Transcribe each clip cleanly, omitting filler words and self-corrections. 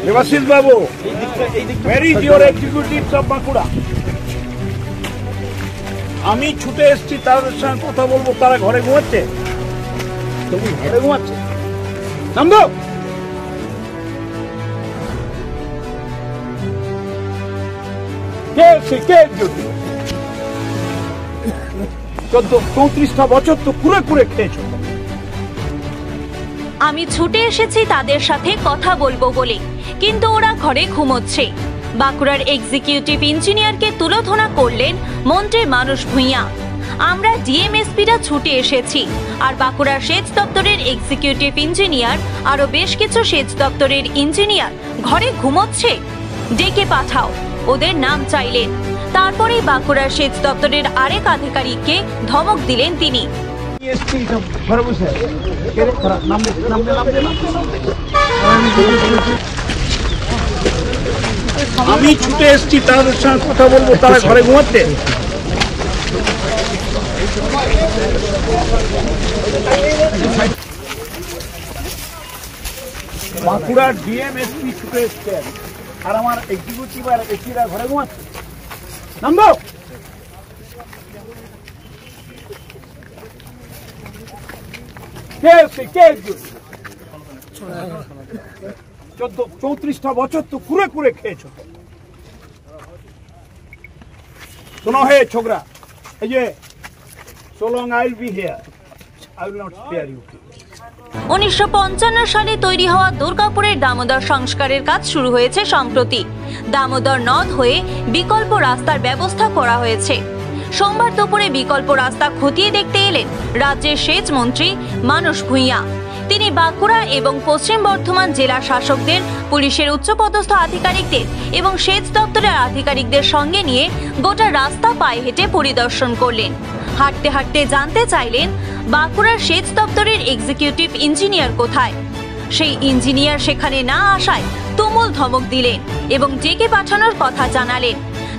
Debashis Babu, where is your executives of Bankura? আমি ছুটে এসেছি তাদের সঙ্গে কথা বলবো, তারা ঘরে ঘুমাচ্ছে। তুমি ঘরে ঘুমাচ্ছে? নামবো। কে 34টা বছর তো কুড়ে কুড়ে খেয়েছো। আমি ছুটে এসেছি তাদের সাথে কথা বলবো বলে, কিন্তু ওরা ঘরে ঘুমোচ্ছে। বাঁকুড়ার এক্সিকিউটিভ ইঞ্জিনিয়ারকে তুলোধনা করলেন মন্ত্রী মানস ভূঁইয়া। আমরা ডিএমএসপিরা ছুটে এসেছি, আর বাঁকুড়ার সেচ দপ্তরের এক্সিকিউটিভ ইঞ্জিনিয়ার আরো বেশ কিছু সেচ দপ্তরের ইঞ্জিনিয়ার ঘরে ঘুমোচ্ছে। ডেকে পাঠাও, ওদের নাম চাইলেন। তারপরেই বাঁকুড়ার সেচ দপ্তরের আরেক আধিকারিককে ধমক দিলেন তিনি। আমি ছুটে এসেছি তাদের সঙ্গে কথা বলবো, তারা ঘরে ঘুমাচ্ছে। বাঁকুড়ার ডিএমএসপি ছুটে এসছেন, আর আমার এক্সিকিউটিভ আর এসিরা ঘরে ঘুমাচ্ছে। নামবো। কে 34টা বছর তো কুড়ে কুড়ে খেয়েছো। শোনো হে ছোকরা, এই যে so long I will be here, I will not spare you. 1955 সালে তৈরি হওয়া দুর্গাপুরের দামোদর সংস্কারের কাজ শুরু হয়েছে সম্প্রতি। দামোদর নদ হয়ে বিকল্প রাস্তার ব্যবস্থা করা হয়েছে। সোমবার দুপুরে বিকল্প রাস্তা খতিয়ে দেখতে এলেন রাজ্যের সেচ মন্ত্রী মানস ভূঁইয়া। তিনি বাঁকুড়া এবং পশ্চিম বর্ধমান জেলা শাসকদের, পুলিশের উচ্চপদস্থ আধিকারিকদের এবং সেচ দপ্তরের আধিকারিকদের সঙ্গে নিয়ে গোটা রাস্তা পায়ে হেঁটে পরিদর্শন করলেন। হাঁটতে হাঁটতে জানতে চাইলেন বাঁকুড়ার সেচ দপ্তরের এক্সিকিউটিভ ইঞ্জিনিয়ার কোথায়। সেই ইঞ্জিনিয়ার সেখানে না আসায় তুমুল ধমক দিলেন এবং ডেকে পাঠানোর কথা জানালেন।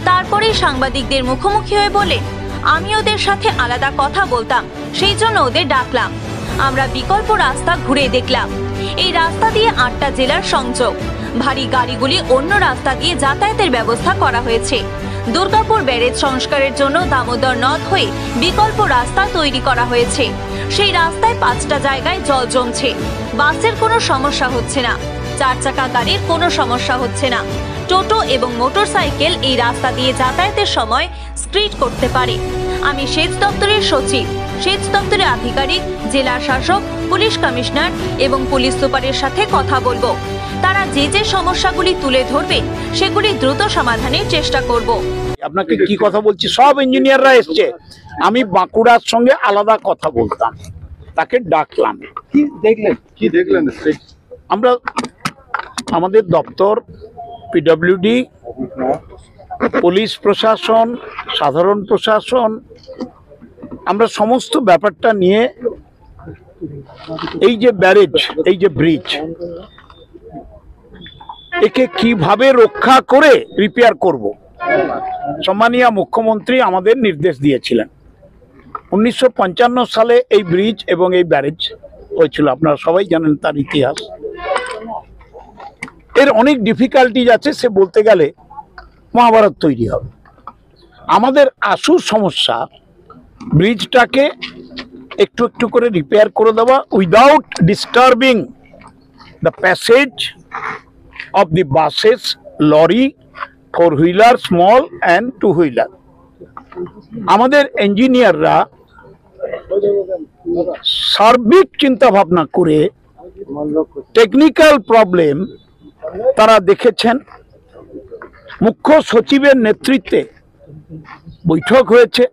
তারপরে সাংবাদিকদের মুখোমুখি হয়ে বললেন, আমি ওদের সাথে আলাদা কথা বলতাম, সেই জন্য ওদের ডাকলাম। আমরা বিকল্প রাস্তা ঘুরে দেখলাম। এই রাস্তা দিয়ে 8টা জেলার সংযোগ। ভারী গাড়িগুলি অন্য রাস্তা দিয়ে যাতায়াতের ব্যবস্থা করা হয়েছে। দুর্গাপুর ব্যারেজ সংস্কারের জন্য দামোদর নদ হয়ে বিকল্প রাস্তা তৈরি করা হয়েছে। সেই রাস্তায় 5টা জায়গায় জল জমছে। বাসের কোনো সমস্যা হচ্ছে না, 4 চাকা গাড়ির কোনো সমস্যা হচ্ছে না। টোটো এবং মোটরসাইকেল এই রাস্তা দিয়ে যাতায়াতের সময় স্কিড করতে পারে। আমি সেচ দপ্তরের সচিব, সেচ দপ্তরের আধিকারিক, জেলা শাসক, পুলিশ কমিশনার এবং পুলিশ সুপারের সাথে কথা বলবো। তারা যে যে সমস্যাগুলি তুলে ধরবেন সেগুলি দ্রুত সমাধানের চেষ্টা করব। আপনাকে কি কথা বলছি, সব ইঞ্জিনিয়াররা এসছে, আমি বাঁকুড়ার সঙ্গে আলাদা কথা বলতাম, তাকে ডাকলাম। কি দেখলেন? আমরা আমাদের দপ্তর, পিডব্লিউডি, পুলিশ প্রশাসন, সাধারণ প্রশাসন, আমরা সমস্ত ব্যাপারটা নিয়ে এই যে ব্যারেজ, এই যে ব্রিজ, একে কিভাবে রক্ষা করে রিপেয়ার করব, সম্মানীয় মুখ্যমন্ত্রী আমাদের নির্দেশ দিয়েছিলেন। 1955 সালে এই ব্রিজ এবং এই ব্যারেজ হয়েছিল, আপনারা সবাই জানেন তার ইতিহাস। এর অনেক ডিফিকাল্টিজ আছে, সে বলতে গেলে মহাভারত তৈরি হবে। আমাদের আসল সমস্যা ব্রিজটাকে একটু একটু করে রিপেয়ার করে দেওয়া, without disturbing the passage of the buses, lorry, 4-wheeler, small and 2-wheeler. আমাদের ইঞ্জিনিয়াররা সার্বিক চিন্তা ভাবনা করে টেকনিক্যাল প্রবলেম তারা দেখেছেন। মুখ্য সচিবের নেতৃত্বে বৈঠক হয়েছে।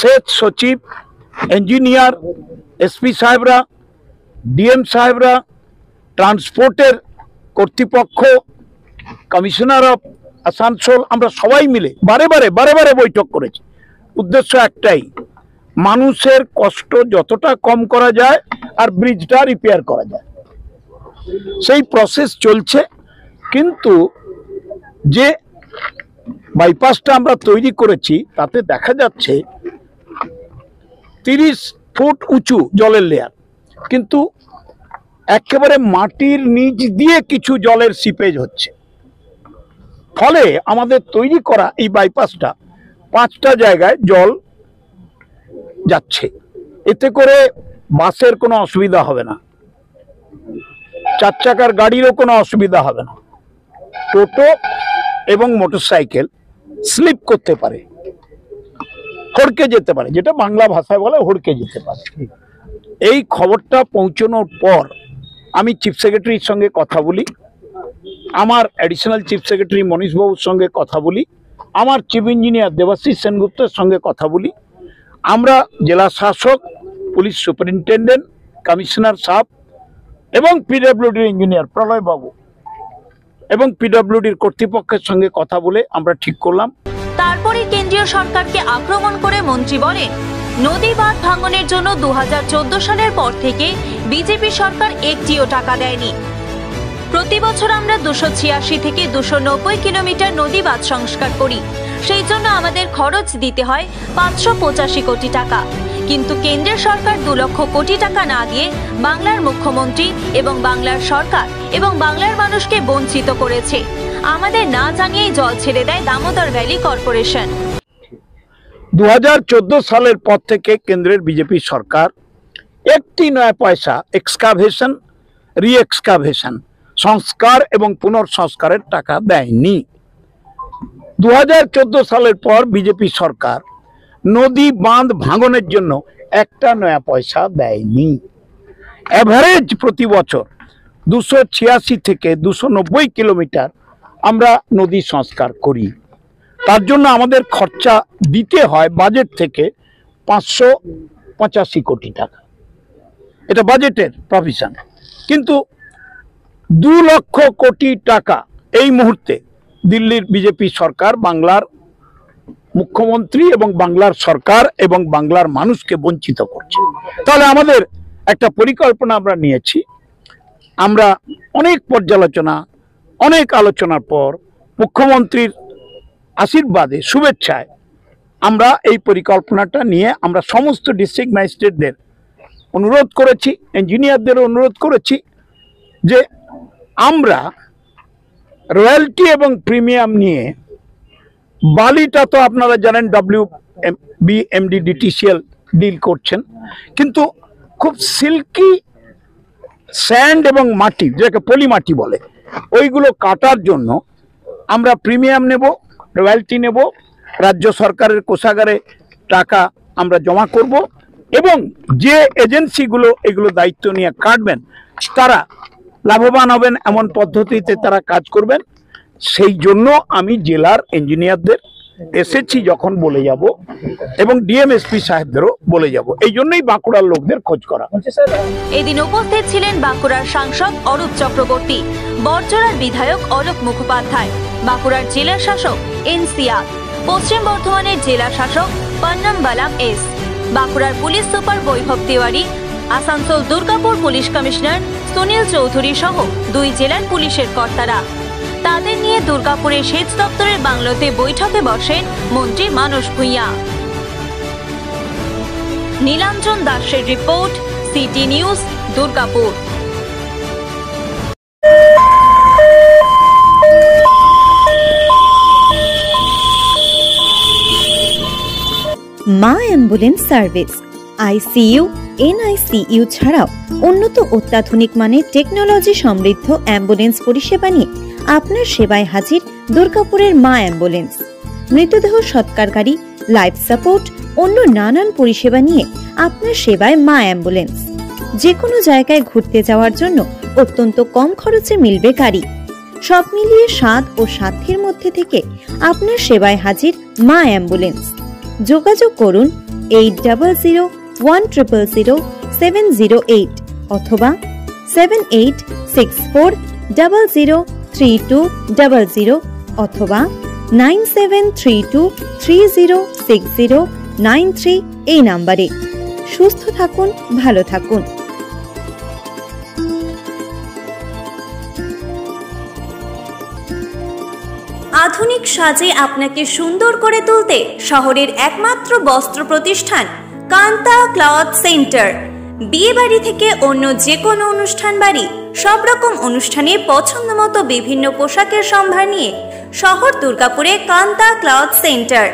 সেচ সচিব, ইঞ্জিনিয়ার, এসপি সাহেবরা, ডিএম সাহেবরা, ট্রান্সপোর্টের কর্তৃপক্ষ, কমিশনার অফ আসানসোল, আমরা সবাই মিলে বারে বারে বৈঠক করেছি। উদ্দেশ্য একটাই, মানুষের কষ্ট যতটা কম করা যায় আর ব্রিজটা রিপেয়ার করা যায়, সেই প্রসেস চলছে। কিন্তু যে বাইপাসটা আমরা তৈরি করেছি তাতে দেখা যাচ্ছে 30 ফুট উঁচু জলের লেয়ার, কিন্তু একেবারে মাটির নিচ দিয়ে কিছু জলের সিপেজ হচ্ছে, ফলে আমাদের তৈরি করা এই বাইপাসটা 5টা জায়গায় জল যাচ্ছে। এতে করে বাসের কোনো অসুবিধা হবে না, 4 চাকার গাড়িরও কোনো অসুবিধা হবে না, টোটো এবং মোটরসাইকেল স্লিপ করতে পারে, হড়কে যেতে পারে, যেটা বাংলা ভাষায় বলে হড়কে যেতে পারে। এই খবরটা পৌঁছানোর পর আমি চিফ সেক্রেটারির সঙ্গে কথা বলি, আমার অ্যাডিশনাল চিফ সেক্রেটারি মনীশ বাবুর সঙ্গে কথা বলি, আমার চিফ ইঞ্জিনিয়ার দেবাশিস সেনগুপ্তের সঙ্গে কথা বলি। আমরা জেলা শাসক, পুলিশ সুপারিনটেন্ডেন্ট, কমিশনার সাহেব এবং পিডব্লিউডির ইঞ্জিনিয়ার প্রলয় বাবু এবং পিডব্লিউডির কর্তৃপক্ষের সঙ্গে কথা বলে আমরা ঠিক করলাম। তারপরে কেন্দ্রীয় সরকারকে আক্রমণ করে মন্ত্রী বলেন, নদী বাঁধ ভাঙনের জন্য 2014 সালের পর থেকে বিজেপি সরকার একটিও টাকা দেয়নি। প্রতি বছর আমরা 286 থেকে 290 কিলোমিটার নদী বাঁধ সংস্কার করি, সেই জন্য আমাদের খরচ দিতে হয় 585 কোটি টাকা। কিন্তু কেন্দ্রের সরকার 2 লক্ষ কোটি টাকা না দিয়ে বাংলার মুখ্যমন্ত্রী এবং বাংলার সরকার এবং বাংলার মানুষকে বঞ্চিত করেছে। আমাদের না জানিয়েই জল ছেড়ে দেয় দামোদর ভ্যালি কর্পোরেশন। 2014 সালের পর থেকে কেন্দ্রের বিজেপি সরকার একটি নয়া পয়সা এক্সকাভেশন, রিএক্সকাভেশন, সংস্কার এবং পুনর্সংস্কারের টাকা দেয়নি। 2014 সালের পর বিজেপি সরকার নদী বাঁধ ভাঙনের জন্য একটা নয়া পয়সা দেয়নি। এভারেজ প্রতি বছর 286 থেকে 290 কিলোমিটার আমরা নদী সংস্কার করি। তার জন্য আমাদের খরচা দিতে হয় বাজেট থেকে 585 কোটি টাকা, এটা বাজেটের প্রভিশন। কিন্তু 2 লক্ষ কোটি টাকা এই মুহূর্তে দিল্লির বিজেপি সরকার বাংলার মুখ্যমন্ত্রী এবং বাংলার সরকার এবং বাংলার মানুষকে বঞ্চিত করছে। তাহলে আমাদের একটা পরিকল্পনা আমরা নিয়েছি। আমরা অনেক পর্যালোচনা, অনেক আলোচনার পর মুখ্যমন্ত্রীর আশীর্বাদে, শুভেচ্ছায় আমরা এই পরিকল্পনাটা নিয়ে আমরা সমস্ত ডিস্ট্রিক্ট ম্যাজিস্ট্রেটদের অনুরোধ করেছি, ইঞ্জিনিয়ারদের অনুরোধ করেছি যে আমরা রয়্যালটি এবং প্রিমিয়াম নিয়ে, বালিটা তো আপনারা জানেন WBMDDTCL ডিল করছেন, কিন্তু খুব সিল্কি স্যান্ড এবং মাটি, যেটাকে পলি মাটি বলে, ওইগুলো কাটার জন্য আমরা প্রিমিয়াম নেব, রয়্যালটি নেব, রাজ্য সরকারের কোষাগারে টাকা আমরা জমা করব এবং যে এজেন্সিগুলো এগুলো দায়িত্ব নিয়ে কাটবেন তারা লাভবান হবেন এমন পদ্ধতিতে তারা কাজ করবেন। সেই জন্য আমি জেলার ইঞ্জিনিয়ারদের এসেছি যখন বলে যাব এবং ডিএমএসপি সাহেবদেরও বলে যাব, এই জন্যই বাঁকুড়ার লোকদের খোঁজ করা। এদিন উপস্থিত ছিলেন বাঁকুড়ার সাংসদ অরূপ চক্রবর্তী, বড়জোড়ার বিধায়ক অলোক মুখোপাধ্যায়, বাঁকুড়ার জেলা শাসক NCR, পশ্চিম বর্ধমানের জেলা শাসক পন্নম বালাম S, বাঁকুড়ার পুলিশ সুপার বৈভব তিওয়ারি, আসানসোল দুর্গাপুর পুলিশ কমিশনার সুনীল চৌধুরী সহ 2 জেলার পুলিশের কর্তারা। তাদের নিয়ে দুর্গাপুরের সেচ দপ্তরের বাংলোতে বৈঠকে বসেন মন্ত্রী মানস ভূঁইয়া। নীলাঞ্জন দাসের রিপোর্ট, সিটি নিউজ, দুর্গাপুর। মা অ্যাম্বুলেন্স সার্ভিস ICU, NICU ছাড়াও উন্নত অত্যাধুনিক মানের টেকনোলজি সমৃদ্ধ অ্যাম্বুলেন্স পরিষেবা নিয়ে আপনার সেবায় হাজির দুর্গাপুরের মা অ্যাম্বুলেন্স। মৃতদেহ সৎকারকারী, লাইফ সাপোর্ট, অন্য নানান পরিষেবা নিয়ে আপনার সেবায় মা অ্যাম্বুলেন্স। যে কোনো জায়গায় ঘুরতে যাওয়ার জন্য অত্যন্ত কম খরচে মিলবে গাড়ি। সব মিলিয়ে স্বাদ ও সাধ্যের মধ্যে থেকে আপনার সেবায় হাজির মা অ্যাম্বুলেন্স। যোগাযোগ করুন 8001000708 অথবা 7864003200 অথবা 9732306093 এই নাম্বারে। সুস্থ থাকুন, ভালো থাকুন। আধুনিক সাজে আপনাকে সুন্দর করে তুলতে শহরের একমাত্র বস্ত্র প্রতিষ্ঠান কান্তা ক্লথ সেন্টার। বিয়ে বাড়ি থেকে অন্য যে কোনো অনুষ্ঠান বাড়ি সব রকম অনুষ্ঠানে পছন্দ মতো বিভিন্ন পোশাকের সম্ভার নিয়ে শহর দুর্গাপুরে কান্তা ক্লথ সেন্টার।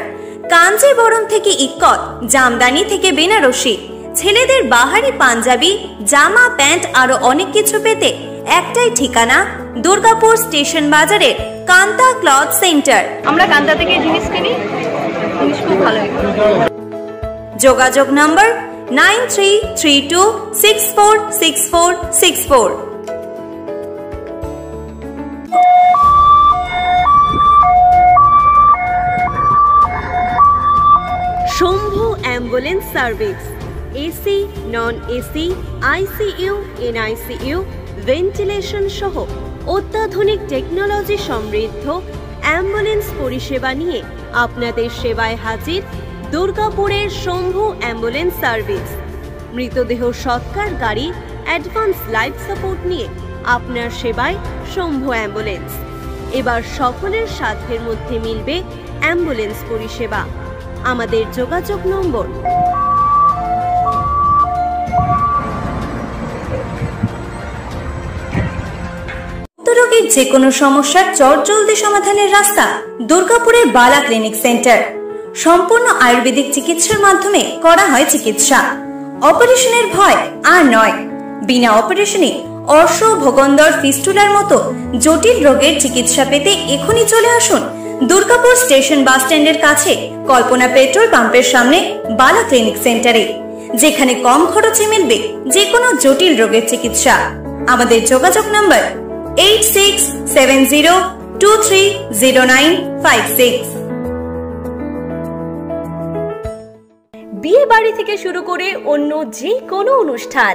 কাঞ্জিবরম থেকে ইক্কত, জামদানি থেকে বেনারসি, ছেলেদের বাহারি পাঞ্জাবি, জামা প্যান্ট আরো অনেক কিছু পেতে একটাই ঠিকানা, দুর্গাপুর স্টেশন বাজারের কান্তা ক্লথ সেন্টার। আমরা কান্তা থেকে জিনিস কিনি, জিনিস খুব ভালো। যোগাযোগ নম্বর 9332646464। Shambhu ambulance service, AC, non AC, ICU, NICU, ventilation সহ অত্যাধুনিক টেকনোলজি সমৃদ্ধ অ্যাম্বুলেন্স পরিষেবা নিয়ে আপনাদের সেবায় হাজির দুর্গাপুরের শম্ভু অ্যাম্বুলেন্স সার্ভিস। মৃতদেহ সৎকার গাড়ি, অ্যাডভান্স লাইফ সাপোর্ট নিয়ে আপনার সেবায় শম্ভু অ্যাম্বুলেন্স। এবার সকলের সাধ্যের মধ্যে মিলবে অ্যাম্বুলেন্স পরিষেবা। আমাদের যোগাযোগ নম্বর রোগীর যে কোনো সমস্যার চটজলদি সমাধানের রাস্তা দুর্গাপুরের বালা ক্লিনিক সেন্টার। সম্পূর্ণ আয়ুর্বেদিক চিকিৎসার মাধ্যমে করা হয় চিকিৎসা। অপারেশনের ভয় আর নয়। বিনা অপারেশনে অর্শ, ভোগন্দর, ফিস্টুলার মতো জটিল রোগের চিকিৎসা পেতে এখনই চলে আসুন দুর্গাপুর স্টেশন বাস স্ট্যান্ডের কাছে কল্পনা পেট্রোল পাম্পের সামনে বালা ক্লিনিক সেন্টারে, যেখানে কম খরচে মিলবে যে কোনো জটিল রোগের চিকিৎসা। আমাদের যোগাযোগ নম্বর 8670230956। বিয়ে বাড়ি থেকে শুরু করে অন্য যে কোনো অনুষ্ঠান,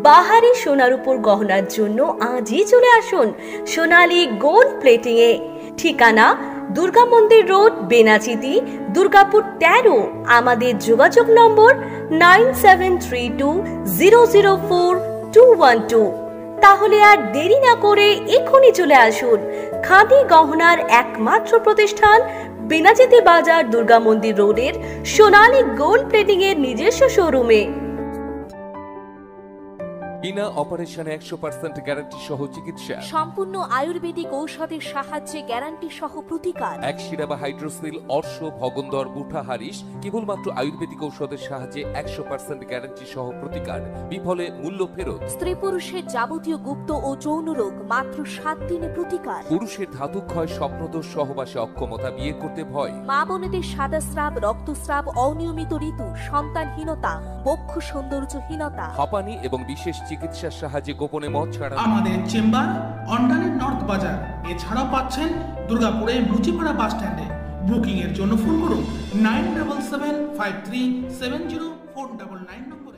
বাহারি সোনার উপর গহনার জন্য আজই চলে আসুন সোনালী গোল্ড প্লেটিং এ। ঠিকানা দুর্গা মন্দির রোড, বেনাচিতি, দুর্গাপুর 13। আমাদের যোগাযোগ নম্বর 9732004212। তাহলে আর দেরি না করে এখনই চলে আসুন খাদি গহনার একমাত্র প্রতিষ্ঠান বেনাচিতি বাজার, দুর্গা মন্দির রোডের সোনালী গোল্ড প্লেটিং এর নিজস্ব শোরুমে। বিনা অপারেশনে 100% গ্যারান্টি সহ চিকিৎসা, সম্পূর্ণ আয়ুর্বেদিক ঔষধের সাহায্যে গ্যারান্টি সহ প্রতিকার। এক শিরা বা হাইড্রোসিল, অর্শ, ভগন্দর, বুঠা, হারিস কেবলমাত্র আয়ুর্বেদিক ঔষধের সাহায্যে 100% গ্যারান্টি সহ প্রতিকার, বিফলে মূল্য ফেরত। স্ত্রী পুরুষের যাবতীয় গুপ্ত ও যৌন রোগ মাত্র 7 দিনে প্রতিকার। পুরুষের ধাতুক্ষয়, স্বপ্নদোষ, সহবাসে অক্ষমতা, বিয়ে করতে ভয়। মা বোনেদের সাদাস্রাব, রক্তস্রাব, অনিয়মিত ঋতু, সন্তানহীনতা, বক্ষ সৌন্দর্যহীনতা, হাঁপানি এবং বিশেষ চিকিৎসার সাহায্যে গোপনে মদ ছাড়া। আমাদের চেম্বার অন্ডালের নর্থ বাজার। এছাড়াও পাচ্ছেন দুর্গাপুরে মুচিপাড়া বাস স্ট্যান্ডে। বুকিং এর জন্য ফোন করুন 9775370499 নম্বরে।